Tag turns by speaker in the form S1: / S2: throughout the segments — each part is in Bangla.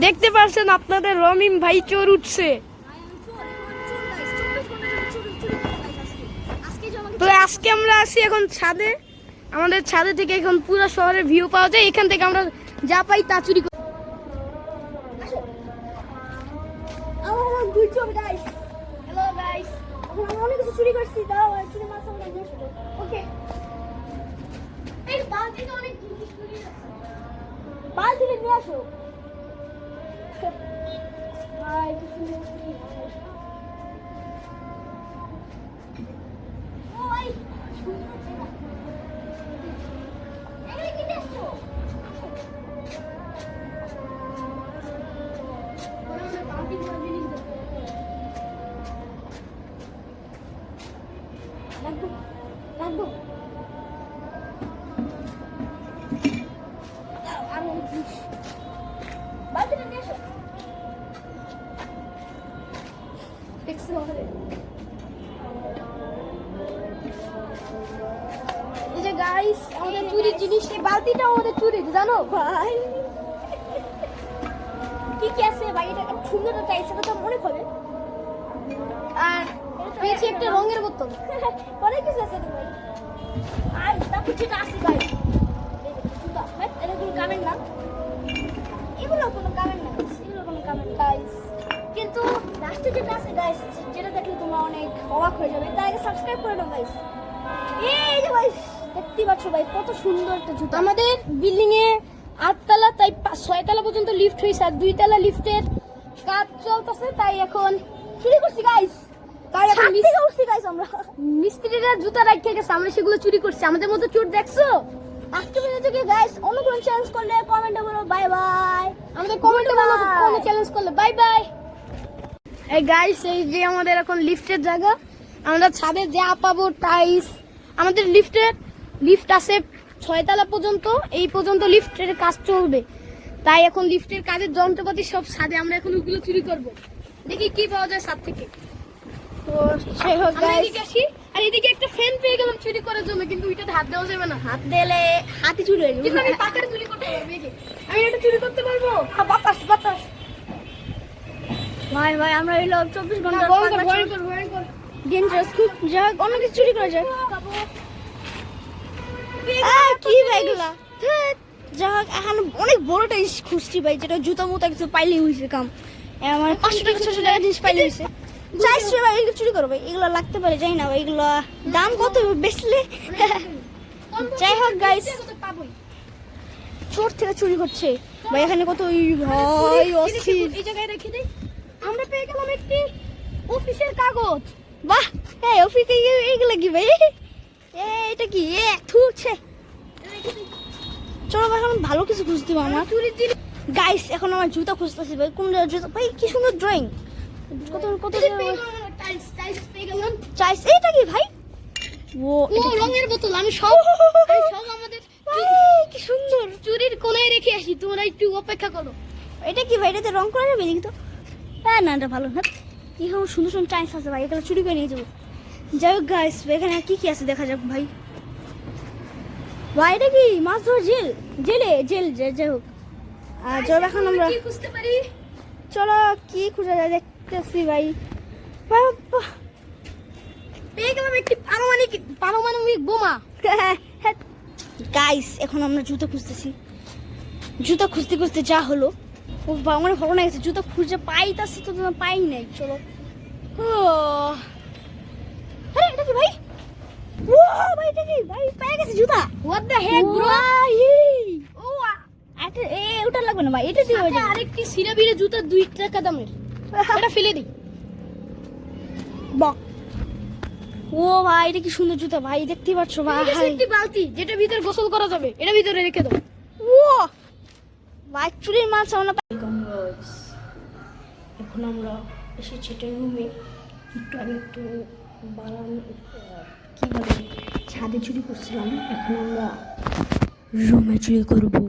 S1: দেখতে পাচ্ছেন আপনাদের রমিম ভাই চোর উঠছে। তো আজকে আমরা আছি এখন ছাদে। আমাদের ছাদে থেকে এখন পুরো শহরের ভিউ পাওয়া যায়। এখান থেকে আমরা যা পাই তা চুরি করি। অনেক কিছু চুরি করছি, দাও চুরি মাছ আমরা নিয়ে আসবো। ওকে, এই বালতিতে অনেক জিনিস চুরি আছে, বালতিতে নিয়ে আসো। আয় কিছু নিয়ে আসি। ওই এগুলো কি দেখছো? ওরা বালতি করে জিনিস দেখো। রাখবো রাখবো আর অনেক জিনিস বালতিটা নিয়ে আসো। দেখছো এই যে গাইস আমাদের চুরির জিনিস, এই বালতিটাও আমাদের চুরি, জানো ভাই? কি কি আছে ভাই? এটা সুন্দর একটা টাইস, এটা তো মনে করে। আর পেয়েছি একটা রঙের বোতল। অনেক কিছু আছে তো ভাই। আর তারপর যেটা আছে ভাই, জুতা ভাই, এটা কোনো কামের না, এগুলো কোনো কামের না, এগুলো কোনো কামের গাইস। কিন্তু লাস্টে যেটা আছে গাইস, যেটা দেখলে তোমরা অনেক অবাক হয়ে যাবে। তাই আগে সাবস্ক্রাইব করে নাও গাইস। এই যে ভাই দেখতে পাচ্ছ ভাই কত সুন্দর একটা জুতা। আমাদের বিল্ডিং এ 8 তলা, তাই 6 তলা পর্যন্ত লিফট হয়েছে, আর 2 তলা লিফটের কাজ চলতেছে। তাই এখন চুরি করছি গাইস। তাই এখন উঠছি গাইস, আমরা মিস্ত্রিরা জুতা রাখতে গেছে, আমরা সেগুলো চুরি করছি। আমাদের মতো চোর দেখছো? আজকে ভিডিও থেকে গাইস অন্য কোনো চ্যালেঞ্জ করলে কমেন্টে বলো বাই বাই। আমাদের কমেন্টে বলো কোন চ্যালেঞ্জ করলে বাই বাই। এই গাইস এই যে আমাদের এখন লিফটের জায়গা, আমরা ছাদে যা পাবো টাইলস। আমাদের লিফট আছে 6 তলা পর্যন্ত, এই পর্যন্ত লিফটের কাজ চলবে। তাই এখন লিফটের কাজের যন্ত্রপাতি সব ছাদে, আমরা এখন ওগুলো চুরি করব। দেখি কি পাওয়া যায় ছাদ থেকে। তো সেই হোক গাইস, আর এদিকে একটা ফ্যান পেয়ে গেলাম চুরি করার জন্য, কিন্তু ওইটাতে হাত দেওয়া যাবে না, হাত দিলে হাতই চুরি হয়ে যাবে। কিন্তু আমি পাকারে চুরি করতে পারবো, আমি এটা চুরি করতে পারবো। বাতাস বাতাস ভাই ভাই, আমরা হইলো 24 ঘন্টা ডেঞ্জারাস খুব, যা অনেক কিছু চুরি করা যায়। কি ভাই এগুলা যা এখন অনেক বড়টা খুঁজছি ভাই, যেটা জুতা মুতা কিছু পাইলেই হয়েছে কাম। আমার 500 টাকা 600 টাকা জিনিস পাইলে হয়েছে। চাইছে ভাই এগুলো চুরি করো ভাই, এগুলো লাগতে পারে যাই না ভাই, এগুলো দাম কত বেচলে। যাই হোক গাইস, চোর থেকে চুরি করছে ভাই, এখানে কত ভাই অস্থির। এই জায়গায় রেখে দেই। আমরা পেয়ে গেলাম একটি অফিসের কাগজ। বাহ, এই অফিসে এইগুলো কি ভাই? এটা কি থুছে? চলো এখন ভালো কিছু খুঁজতে হবে আমার চুরির জিনিস। গাইস এখন আমার জুতা খুঁজতেছি ভাই, কোন জুতা ভাই? কি সুন্দর ড্রয়িং, কত কত টাইলস। এটা কি ভাই? ও রঙের বোতল। আমি সব আমাদের কি সুন্দর চুরির কোনায় রেখে আসি, তোমরা একটু অপেক্ষা করো। এটা কি ভাই? এটাতে রং করা যাবে দেখি তো। হ্যাঁ না, এটা ভালো না। এখানে সুন্দর সুন্দর টাইলস আছে ভাই, এগুলো চুরি করে নিয়ে যাবো। যাই হোক গাইস, এখানে কি কি আছে দেখা যাক ভাই। ভাই এটা কি মাছ ধর জেল যাই হোক। আর চলো এখন আমরা খুঁজতে পারি, চলো কি খুঁজে যায় দেখতেছি ভাই। পেয়ে গেলাম একটি পারমাণবিক বোমা। গাইস এখন আমরা জুতো খুঁজতেছি, জুতো খুঁজতে খুঁজতে যা হলো, ও আমার ভালো না গেছে। জুতো খুঁজে পাইতাছি তো পাই নাই। চলো আরে এটা কি ভাই? ও ভাই এটা কি ভাই? পেয়ে গেছি জুতা। What the heck bro? ও আচ্ছা ওটা লাগবে না ভাই, এটা দিয়ে হয়ে যাবে। আরেকটি সিরাবিরে জুতা 2 টাকা দামের, এটা ফেলে দিই। বাহ, ও ভাই এটা কি সুন্দর জুতা ভাই, দেখতে পাচ্ছ ভাই? একটি বালতি যেটা ভিতরে গোসল করা যাবে, এটা ভিতরে রেখে দাও। ও ভাই চুরির মাল সামনে এখন আমরা এসেছি একটা রুমে। একটু বারান কি বলে ছাদে চুরি করছিলাম, এখন আমরা রুমে চুরি করবো।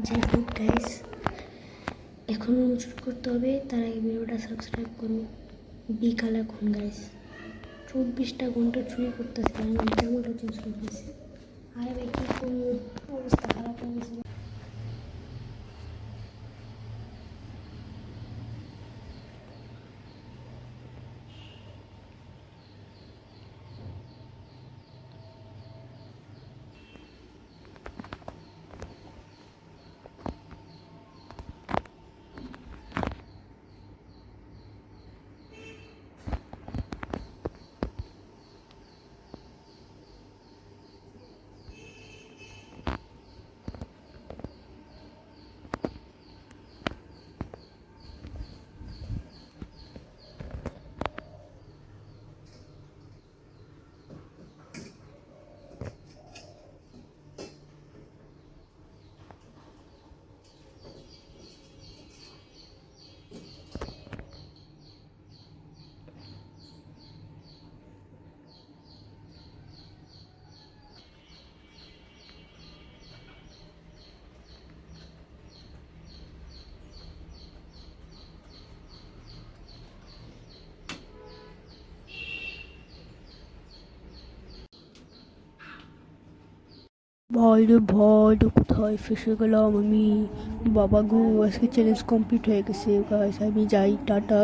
S1: যাই হোক গাইস, এখন রুম চুরি করতে হবে, তার আগে ভিডিওটা সাবস্ক্রাইব করুন। বিকাল এখন গাইস 24টা ঘন্টা চুরি করতেছিলাম, জামাটা চেঞ্জ করতেছি। আরে ভাই কি করবো, অবস্থা খারাপ হয়ে গেছে।
S2: ভাই রে ভাই, তো কোথায় ফেসে গেলাম আমি। বাবা গো, আজকে চ্যালেঞ্জ কমপ্লিট হয়ে গেছে গাইস, আমি যাই, টাটা।